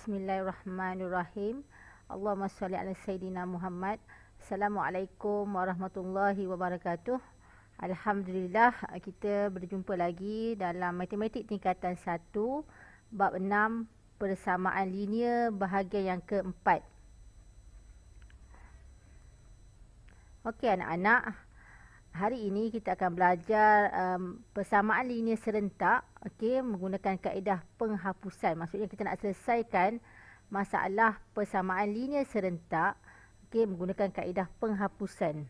Bismillahirrahmanirrahim. Allahumma salli ala Sayyidina Muhammad. Assalamualaikum warahmatullahi wabarakatuh. Alhamdulillah, kita berjumpa lagi dalam matematik tingkatan 1, bab 6, persamaan linear bahagian yang keempat. Okey anak-anak, hari ini kita akan belajar persamaan linear serentak, menggunakan kaedah penghapusan. Maksudnya kita nak selesaikan masalah persamaan linear serentak, menggunakan kaedah penghapusan.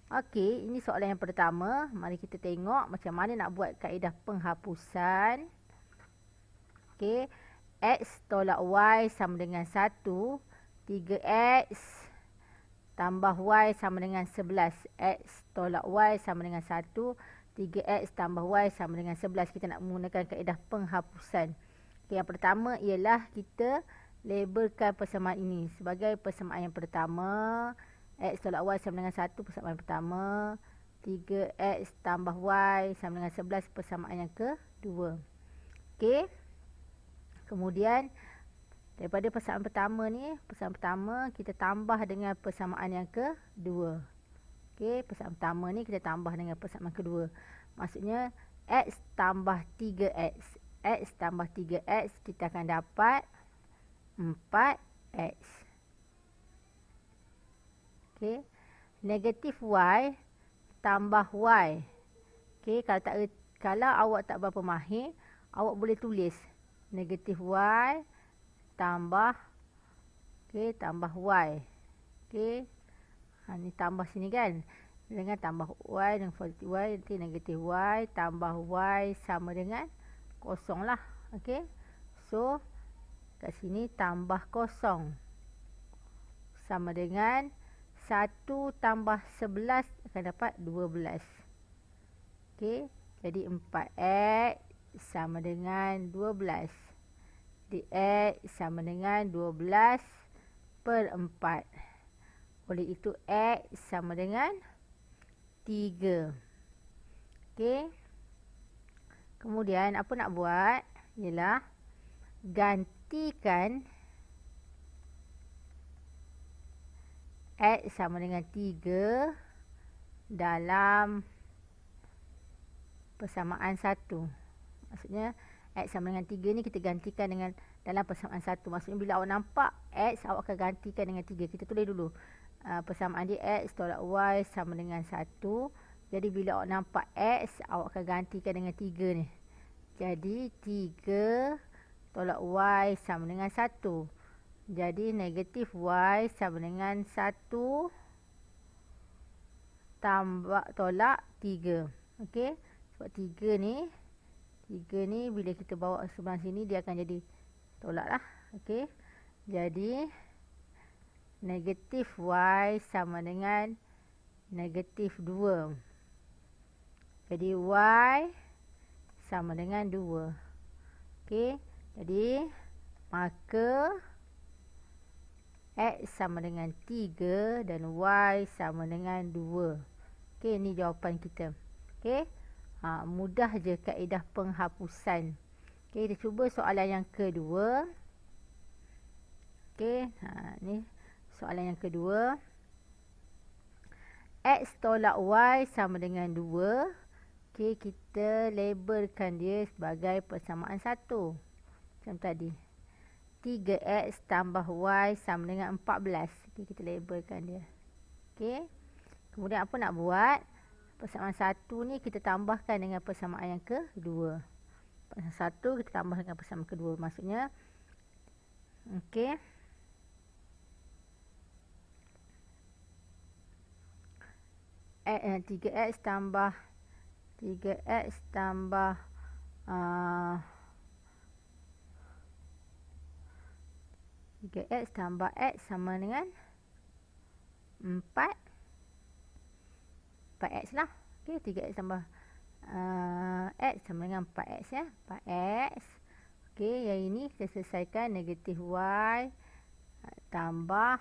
Okey, ini soalan yang pertama. Mari kita tengok macam mana nak buat kaedah penghapusan. Okey, x tolak y sama dengan 1, 3x tambah y sama dengan 11. X tolak y sama dengan 1. 3x tambah y sama dengan 11. Kita nak menggunakan kaedah penghapusan. Okay, yang pertama ialah kita labelkan persamaan ini sebagai persamaan yang pertama. X tolak y sama dengan 1, persamaan yang pertama. 3x tambah y sama dengan 11, persamaan yang kedua. Okay. Kemudian daripada persamaan pertama ni, persamaan pertama kita tambah dengan persamaan yang kedua. Okey, persamaan pertama ni kita tambah dengan persamaan kedua. Maksudnya x tambah 3x. X tambah 3x kita akan dapat 4x. Okey, negatif y tambah y. Okey, kalau awak tak berapa mahir, awak boleh tulis negatif y tambah tambah y. Ni tambah sini kan. Dengan tambah y dengan positif y, nanti negatif y tambah y sama dengan kosong lah. So kat sini tambah kosong sama dengan 1 tambah 11 akan dapat 12. Jadi 4x sama dengan 12. Dx sama dengan 12 per 4. Oleh itu x sama dengan 3. Kemudian apa nak buat ialah gantikan x sama dengan 3 dalam persamaan 1. Maksudnya x sama dengan 3 ni kita gantikan dengan dalam persamaan 1. Maksudnya bila awak nampak x, awak akan gantikan dengan 3. Kita tulis dulu. Persamaan dia x tolak y sama dengan 1. Jadi bila awak nampak x, awak akan gantikan dengan 3 ni. Jadi 3 tolak y sama dengan 1. Jadi negatif y sama dengan 1 tambah tolak 3. Okey. Sebab 3 ni bila kita bawa sebelah sini dia akan jadi tolak lah. Jadi negatif y sama dengan negatif 2. Jadi y sama dengan 2. Jadi maka x sama dengan 3 dan y sama dengan 2. Ini jawapan kita. Mudah je kaedah penghapusan. Kita cuba soalan yang kedua. Ni soalan yang kedua. X tolak y sama dengan 2. Kita labelkan dia sebagai persamaan 1. Macam tadi. 3x tambah y sama dengan 14. Kita labelkan dia. Kemudian apa nak buat? Persamaan 1 ni kita tambahkan dengan persamaan yang kedua. Persamaan 1 kita tambah dengan persamaan kedua. Maksudnya 3x tambah 3x tambah 3x tambah x sama dengan 4. 4x lah. 3x tambah x sama dengan 4x ya. 4x. Yang ini kita selesaikan negatif y tambah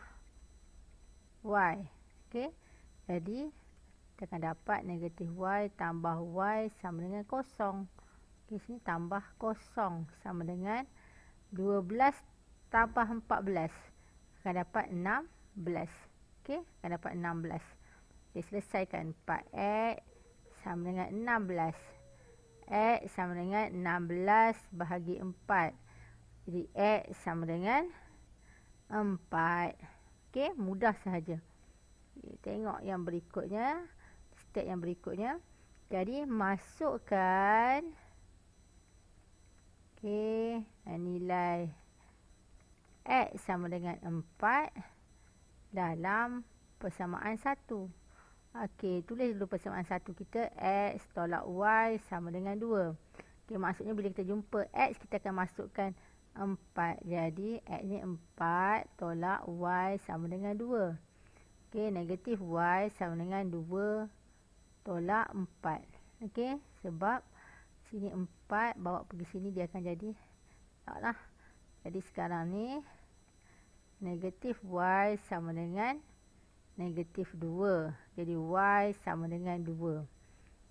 y. Jadi kita akan dapat negatif y tambah y sama dengan kosong. Sini tambah kosong sama dengan 12 tambah 14. Akan dapat 16. Okey, akan dapat 16. Okey, selesaikan. 4X sama dengan 16. X sama dengan 16 bahagi 4. Jadi X sama dengan 4. Okey, mudah sahaja. Tengok yang berikutnya. Step yang berikutnya. Jadi, masukkan nilai X sama dengan 4 dalam persamaan 1. Okey, tulis dulu persamaan 1 kita. X tolak Y sama dengan 2. Okey, maksudnya bila kita jumpa X, kita akan masukkan 4. Jadi, X ni 4 tolak Y sama dengan 2. Okey, negatif Y sama dengan 2 tolak 4. Okey, sebab sini 4, bawa pergi sini dia akan jadi taklah. Jadi, sekarang ni negatif Y sama dengan negatif 2. Jadi, Y sama dengan 2.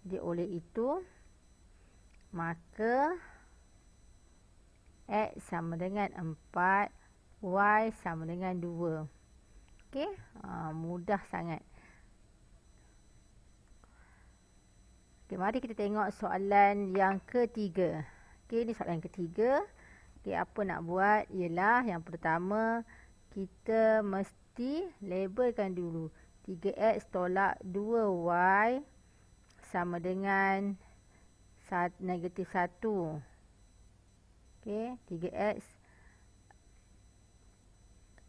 Jadi, oleh itu, maka X sama dengan 4, Y sama dengan 2. Okey, mudah sangat. Okey, mari kita tengok soalan yang ketiga. Okey, ini soalan yang ketiga. Okey, apa nak buat ialah yang pertama, kita mesti labelkan dulu 3X tolak 2Y sama dengan negatif 1. Okey, 3X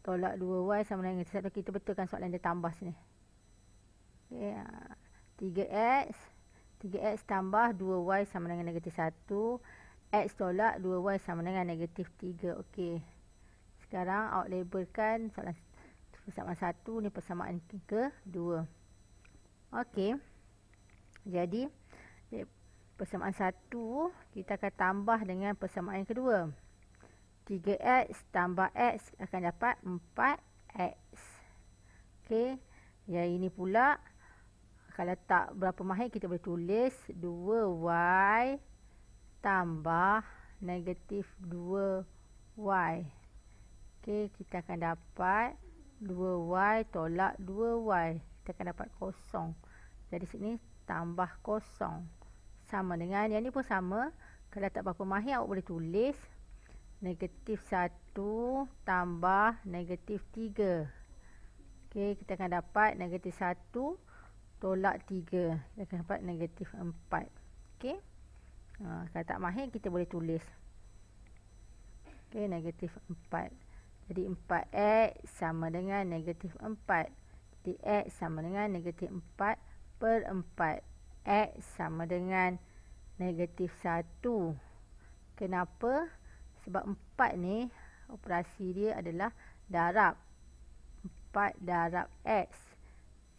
tolak 2Y sama dengan negatif 1. Kita betulkan soalan dia tambah sini. Okey, 3X tambah 2Y sama dengan negatif 1. X tolak 2Y sama dengan negatif 3. Okey. Sekarang awak labelkan soalan persamaan 1 ni persamaan kedua. Okey. Jadi persamaan 1 kita akan tambah dengan persamaan yang kedua. 3X tambah X akan dapat 4X. Okey. Yang ini pula kalau tak berapa mahir kita boleh tulis 2Y tambah negatif 2Y. Okey, kita akan dapat 2Y tolak 2Y. Kita akan dapat kosong. Jadi sini tambah kosong. Sama dengan yang ni pun sama. Kalau tak berapa mahir awak boleh tulis negatif 1 tambah negatif 3. Okey, kita akan dapat negatif 1 tolak 3. Kita akan dapat negatif 4. Okey. Kalau tak mahir kita boleh tulis. Okey, negatif 4. Jadi 4X sama dengan negatif 4. Jadi X sama dengan negatif 4 per 4. X sama dengan negatif 1. Kenapa? Sebab 4 ni operasi dia adalah darab. 4 darab X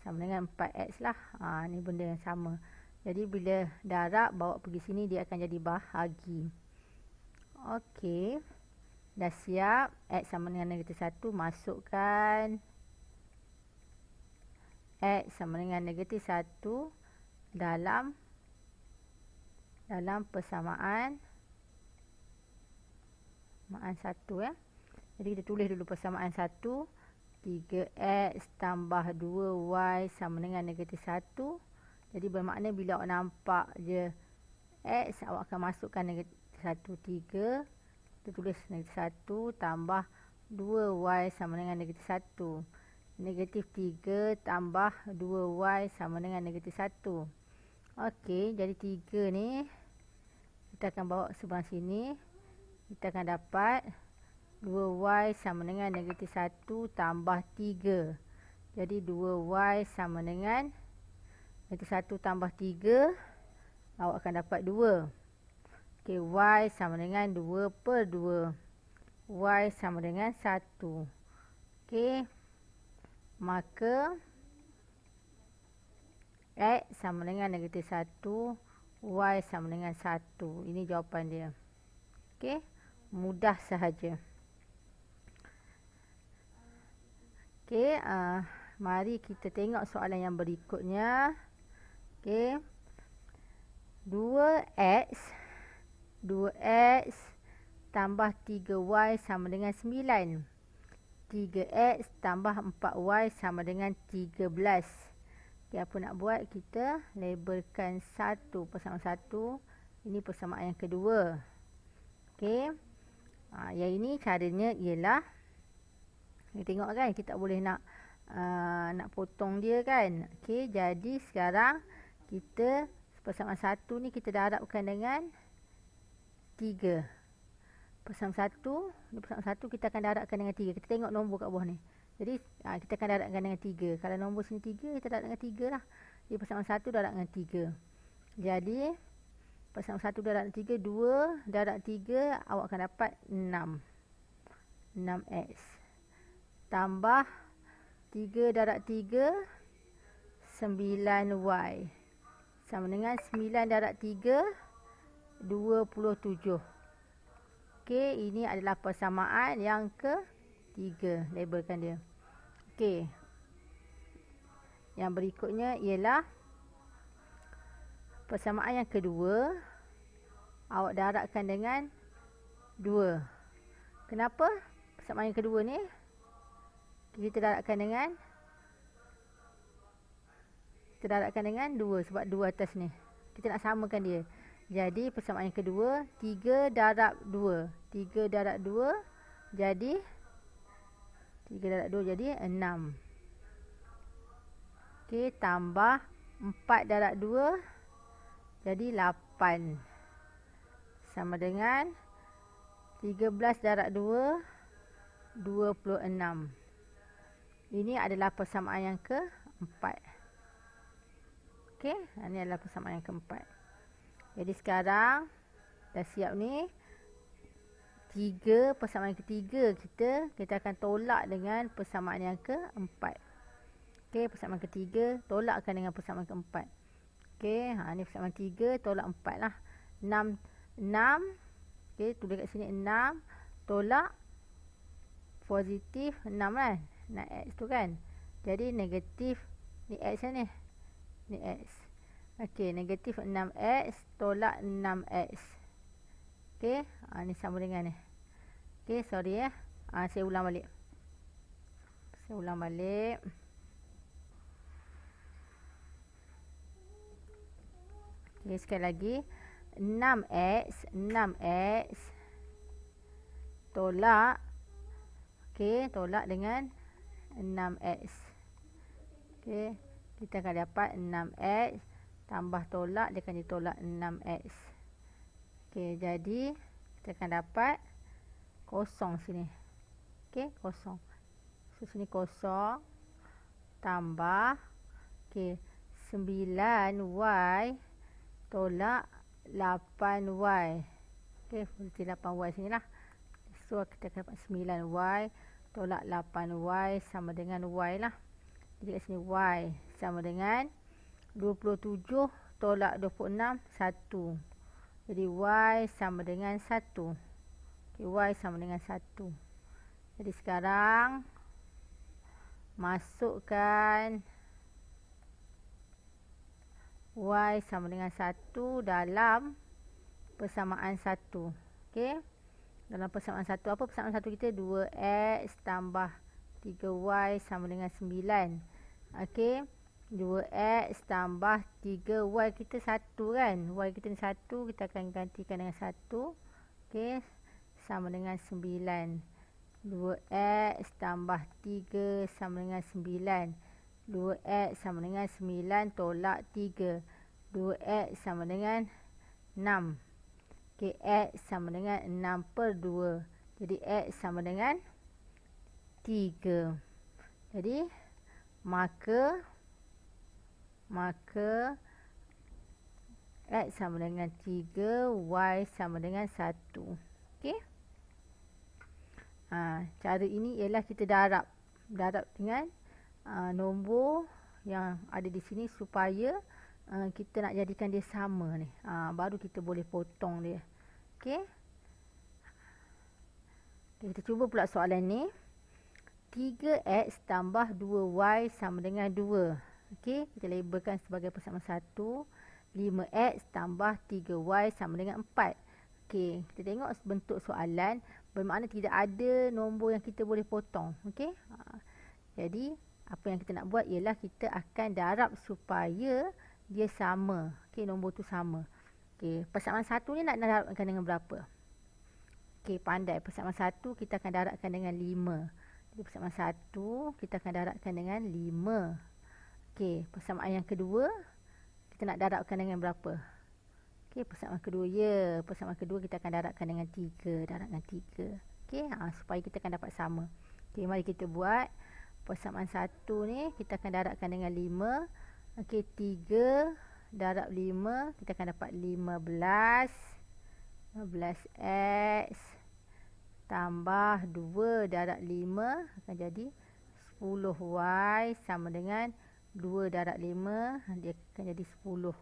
sama dengan 4X lah. Ni benda yang sama. Jadi bila darab bawa pergi sini dia akan jadi bahagi. Okey. Dah siap. X sama dengan negatif 1. Masukkan X sama dengan negatif 1 dalam persamaan 1 ya. Jadi kita tulis dulu persamaan 1. 3X tambah 2Y sama dengan negatif 1. Jadi bermakna bila awak nampak je X, awak akan masukkan negatif 1, 3. Kita tulis negatif 1 tambah 2Y sama dengan negatif 1. Negatif 3 tambah 2Y sama dengan negatif 1. Okey, jadi 3 ni kita akan bawa sebelah sini. Kita akan dapat 2Y sama dengan negatif 1 tambah 3. Jadi 2Y sama dengan negatif 1 tambah 3. Awak akan dapat 2. Okey, Y sama dengan 2 per 2. Y sama dengan 1. Okey. Maka X sama dengan negatif 1. Y sama dengan 1. Ini jawapan dia. Okey. Mudah sahaja. Okey. Mari kita tengok soalan yang berikutnya. Okey. 2X tambah 3y sama dengan 9. 3x tambah 4y sama dengan 13. Okay, apa nak buat? Kita labelkan 1 persamaan 1. Ini persamaan yang kedua. Okay. Yang ini caranya ialah, kita tengok kan, kita boleh nak potong dia kan. Okay, jadi sekarang kita persamaan 1 ni kita darabkan dengan 3. Persamaan 1, ni persamaan 1 kita akan darabkan dengan 3. Kita tengok nombor kat bawah ni. Jadi kita akan darabkan dengan 3. Kalau nombor sini 3, kita darab dengan 3 lah. Jadi persamaan 1 darab dengan 3. Jadi persamaan 1 darab dengan 3, 2 darab 3, awak akan dapat 6. 6x. Tambah 3 darab 3, 9y. Sama dengan 9 darab 3, 27. Okey, ini adalah persamaan yang ketiga. Labelkan dia. Okey. Yang berikutnya ialah persamaan yang kedua. Awak darabkan dengan 2. Kenapa persamaan yang kedua ni kita darabkan dengan 2? Sebab 2 atas ni kita nak samakan dia. Jadi persamaan yang kedua, 3 darab 2. 3 darab 2 jadi 6. Okey, tambah 4 darab 2 jadi 8. Sama dengan 13 darab 2, 26. Ini adalah persamaan yang keempat. Okey, ini adalah persamaan yang keempat. Jadi sekarang dah siap ni. 3 persamaan yang ketiga kita akan tolak dengan persamaan yang keempat. Okey, persamaan ketiga tolakkan dengan persamaan keempat. Okey, ni persamaan 3 tolak 4 lah. 6. Okey, tulis kat sini 6 tolak positif 6 kan. Nak x tu kan. Jadi negatif ni x lah ni. Ni x. Okey, negatif 6x tolak 6x. Okey, ni sama dengan ni. Okey, sorry ya. Saya ulang balik. Okey, sekali lagi. 6x tolak, okey, tolak dengan 6x. Okey, kita akan dapat 6x tambah tolak, dia akan ditolak 6x. Okey, jadi kita akan dapat kosong sini. Okey, kosong. So sini kosong tambah, okey, 9y tolak 8y. Okey, berarti 8y sini lah. So kita akan dapat 9y tolak 8y sama dengan y lah. Jadi kat sini y sama dengan 27 tolak 26, 1. Jadi y sama dengan 1. Okay, y sama dengan 1. Jadi sekarang masukkan y sama dengan 1 dalam persamaan 1. Okey. Dalam persamaan 1, apa persamaan 1 kita? 2x tambah 3y sama dengan 9. Okey. 2x tambah 3y kita 1 kan. Y kita ni 1, kita akan gantikan dengan 1. Okey. Sama dengan 9. 2x tambah 3 sama dengan 9. 2x sama dengan 9 tolak 3. 2x sama dengan 6. Okey, x sama dengan 6 per 2. Jadi x sama dengan 3. Jadi maka x sama dengan 3, y sama dengan 1. Okey. Cara ini ialah kita darab dengan nombor yang ada di sini supaya kita nak jadikan dia sama ni. Baru kita boleh potong dia. Okey. Kita cuba pula soalan ni. 3x tambah 2y sama dengan 2. Okey, kita labelkan sebagai persamaan 1. 5x tambah 3y sama dengan 4. Okey, kita tengok bentuk soalan. Bermakna tidak ada nombor yang kita boleh potong. Okey. Jadi, apa yang kita nak buat ialah kita akan darab supaya dia sama. Okey, nombor tu sama. Okey, persamaan 1 ni nak darabkan dengan berapa? Okey, pandai. Persamaan 1 kita akan darabkan dengan 5. Jadi, persamaan 1 kita akan darabkan dengan 5. Okey, persamaan yang kedua kita nak darabkan dengan berapa? Okey, persamaan kedua. Ya, persamaan kedua kita akan darabkan dengan 3. Darab dengan 3. Okey, supaya kita akan dapat sama. Okey, mari kita buat. Persamaan 1 ni kita akan darabkan dengan 5. Okey, 3 darab 5 kita akan dapat 15. 15x tambah 2 darab 5 akan jadi 10y sama dengan 2 darab 5 dia akan jadi 10.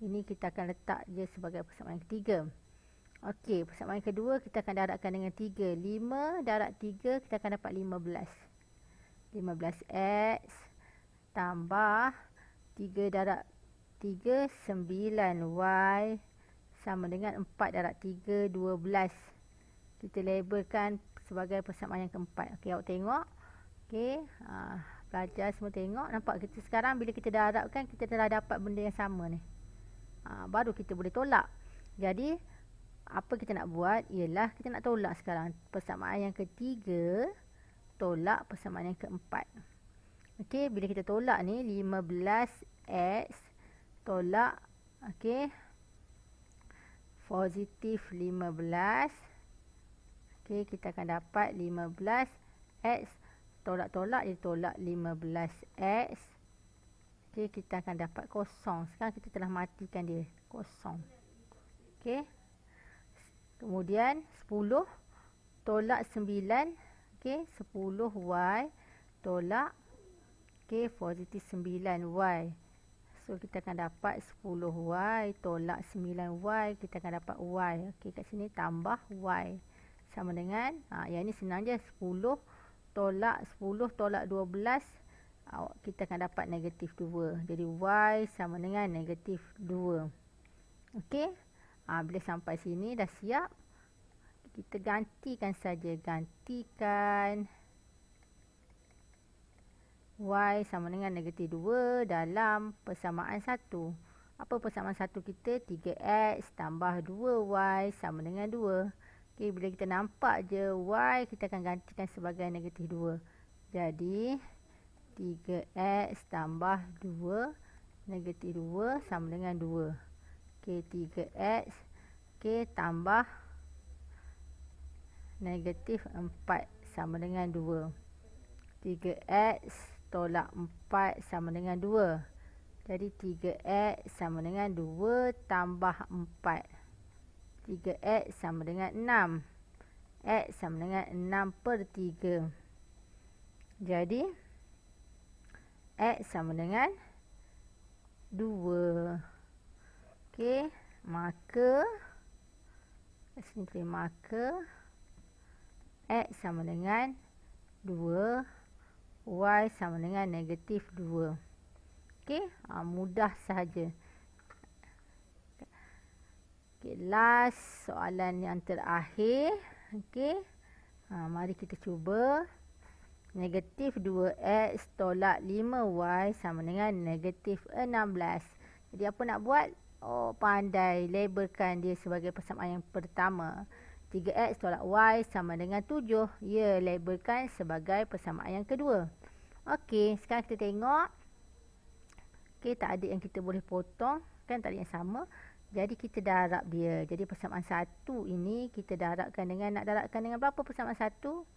Ini kita akan letak je sebagai persamaan yang ketiga. Okey, persamaan yang kedua kita akan darabkan dengan 3. 5 darab 3 kita akan dapat 15. 15x tambah 3 darab 3 9y sama dengan 4 darab 3 12. Kita labelkan sebagai persamaan yang keempat. Okey, awak tengok. Okey, pelajar semua tengok. Nampak kita sekarang bila kita darabkan kita telah dapat benda yang sama ni. Baru kita boleh tolak. Jadi apa kita nak buat ialah kita nak tolak sekarang persamaan yang ketiga tolak persamaan yang keempat. Okey, bila kita tolak ni 15x tolak positif 15. Okey, kita akan dapat 15x tolak-tolak dia tolak 15x. Okey, kita akan dapat kosong. Sekarang kita telah matikan dia kosong. Okey. Kemudian 10 tolak 9. Okey, 10y tolak positif 9y. So kita akan dapat 10y tolak 9y, kita akan dapat y. Okey, kat sini tambah y sama dengan yang ni senang je, 10 tolak 12 kita akan dapat negatif 2. Jadi y sama dengan negatif 2. Okey. Bila sampai sini dah siap. Kita gantikan saja. Gantikan y sama dengan negatif 2 dalam persamaan 1. Apa persamaan 1 kita? 3x tambah 2y sama dengan 2. Okey, bila kita nampak je y, kita akan gantikan sebagai negatif 2. Jadi 3x tambah 2 negatif 2 sama dengan 2. Okey, 3x tambah negatif 4 sama dengan 2. 3x tolak 4 sama dengan 2. Jadi 3x sama dengan 2 tambah 4. 3x sama dengan 6. X sama dengan 6/3. Jadi X sama dengan 2. Okey, maka kat sini tulis maka X sama dengan 2, Y sama dengan negatif 2. Okey, mudah sahaja. Okey, last soalan yang terakhir. Okey, mari kita cuba. Negatif 2x tolak 5y sama dengan negatif 16. Jadi apa nak buat? Oh, pandai. Labelkan dia sebagai persamaan yang pertama. 3x tolak y sama dengan 7. Ya, labelkan sebagai persamaan yang kedua. Okey, sekarang kita tengok. Okey, tak ada yang kita boleh potong. Kan tak ada yang sama. Jadi kita darab dia. Jadi persamaan 1 ini kita darabkan dengan, nak darabkan dengan berapa persamaan 1?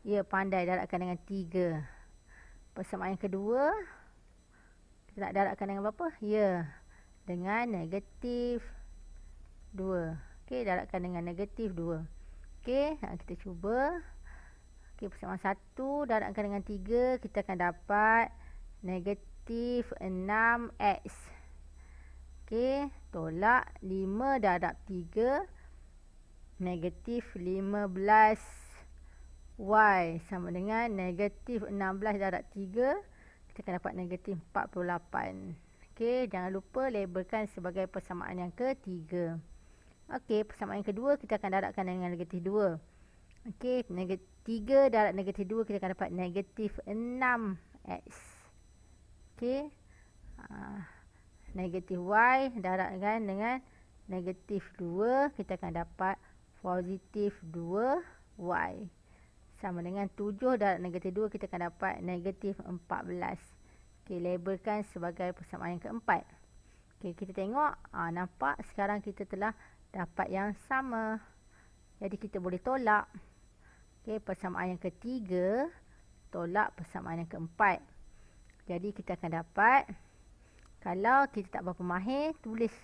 Ya, pandai, darabkan dengan 3. Persamaan yang kedua, kita nak darabkan dengan berapa? Ya, dengan negatif 2. Okey, darabkan dengan negatif 2. Okey, kita cuba. Okey, persamaan 1 darabkan dengan 3, kita akan dapat negatif 6x. Okey, tolak 5 darab 3, negatif 15y sama dengan negatif 16 darab 3, kita akan dapat negatif 48. Okey, jangan lupa labelkan sebagai persamaan yang ketiga. Okey, persamaan yang kedua kita akan darabkan dengan negatif 2. Okey, 3 darab negatif 2 kita akan dapat negatif 6x. Okey. Negatif y darabkan dengan negatif 2 kita akan dapat positif 2y. Sama dengan 7 darab negatif 2 kita akan dapat negatif 14. Okey, labelkan sebagai persamaan yang keempat. Okey, kita tengok. Nampak sekarang kita telah dapat yang sama. Jadi kita boleh tolak. Okey, persamaan yang ketiga tolak persamaan yang keempat. Jadi kita akan dapat, kalau kita tak berapa mahir, tulis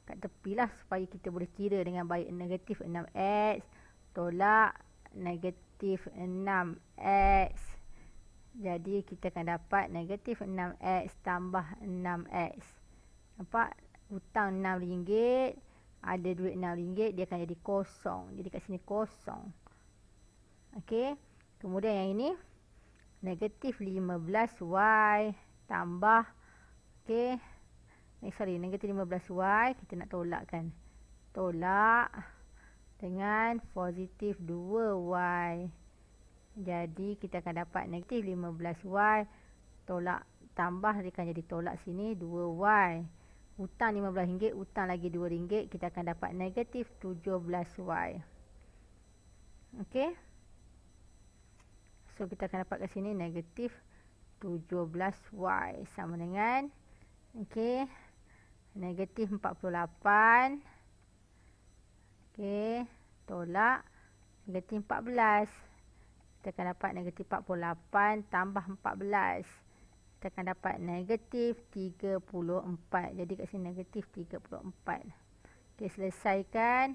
kat tepi lah supaya kita boleh kira dengan baik. Negatif 6x tolak negatif 6x. Jadi kita akan dapat negatif 6x tambah 6x. Nampak? Hutang RM6, ada duit RM6, dia akan jadi kosong. Jadi kat sini kosong. Okey. Kemudian yang ini, negatif 15y tambah, okey. Negatif 15y, kita nak tolakkan. Tolak dengan positif 2y. Jadi kita akan dapat negatif 15y tolak tambah, dia akan jadi tolak sini 2y. Hutang RM15, hutang lagi RM2, kita akan dapat negatif 17y. Okey. So kita akan dapat kat sini negatif 17y sama dengan, okey, negatif 48. Okey, tolak negatif 14. Kita akan dapat negatif 48 tambah 14. Kita akan dapat negatif 34. Jadi kat sini negatif 34. Okey, selesaikan.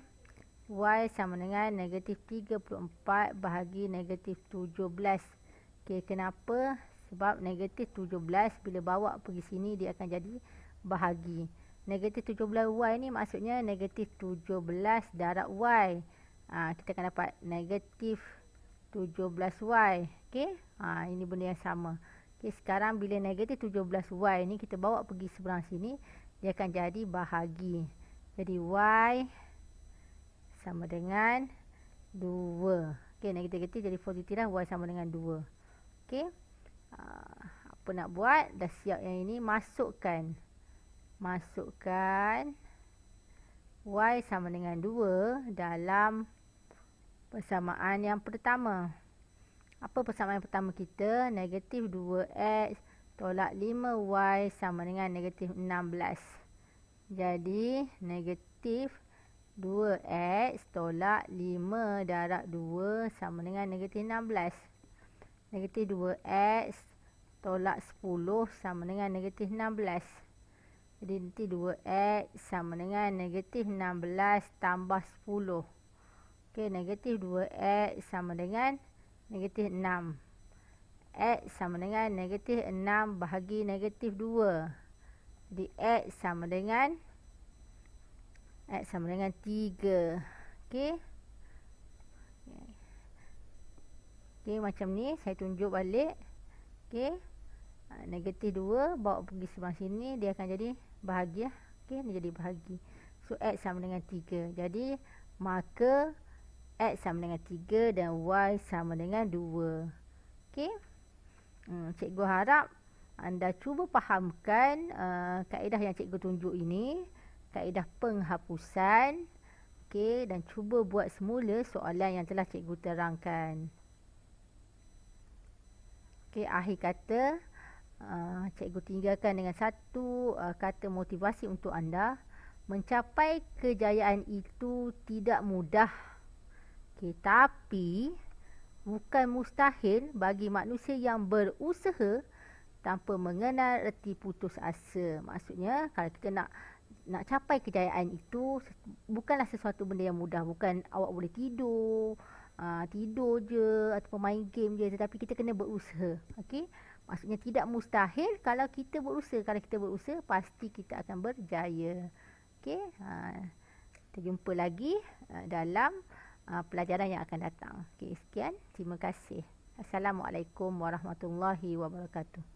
Y sama dengan negatif 34 bahagi negatif 17. Okey, kenapa? Sebab negatif 17 bila bawa pergi sini dia akan jadi bahagi. Negatif 17y ni maksudnya negatif 17 darab y. Kita akan dapat negatif 17y. Okey, ini benda yang sama. Okey, sekarang bila negatif 17y ni kita bawa pergi seberang sini, dia akan jadi bahagi. Jadi y sama dengan 2. Okey, negatif jadi positif dah, y sama dengan 2. Okey. Apa nak buat? Dah siap yang ini, masukkan y sama dengan 2 dalam persamaan yang pertama. Apa persamaan yang pertama kita? Negatif 2x tolak 5y sama dengan negatif 16. Jadi, negatif 2x tolak 5 darab 2 sama dengan negatif 16. Negatif 2x tolak 10 sama dengan negatif 16. Jadi, nanti 2x sama dengan negatif 16 tambah 10. Okey, negatif 2x sama dengan negatif 6. X sama dengan negatif 6 bahagi negatif 2. Jadi, X sama dengan 3. Okey. Okey, macam ni. Saya tunjuk balik. Okey. Negatif 2 bawa pergi sebelah sini, dia akan jadi bahagi. Okey, dia jadi bahagi. So, X sama dengan 3. Jadi, maka X sama dengan 3 dan Y sama dengan 2. Okey. Cikgu harap anda cuba fahamkan kaedah yang cikgu tunjuk ini. Kaedah penghapusan. Okey, dan cuba buat semula soalan yang telah cikgu terangkan. Okey, akhir kata, cikgu tinggalkan dengan satu kata motivasi untuk anda. Mencapai kejayaan itu tidak mudah. Okay, tapi bukan mustahil bagi manusia yang berusaha tanpa mengenal erti putus asa. Maksudnya, kalau kita nak capai kejayaan itu, bukanlah sesuatu benda yang mudah. Bukan awak boleh tidur je ataupun main game je, tetapi kita kena berusaha. Okey? Maksudnya tidak mustahil kalau kita berusaha. Kalau kita berusaha, pasti kita akan berjaya. Okey? Kita jumpa lagi dalam pelajaran yang akan datang. Okey, sekian. Terima kasih. Assalamualaikum warahmatullahi wabarakatuh.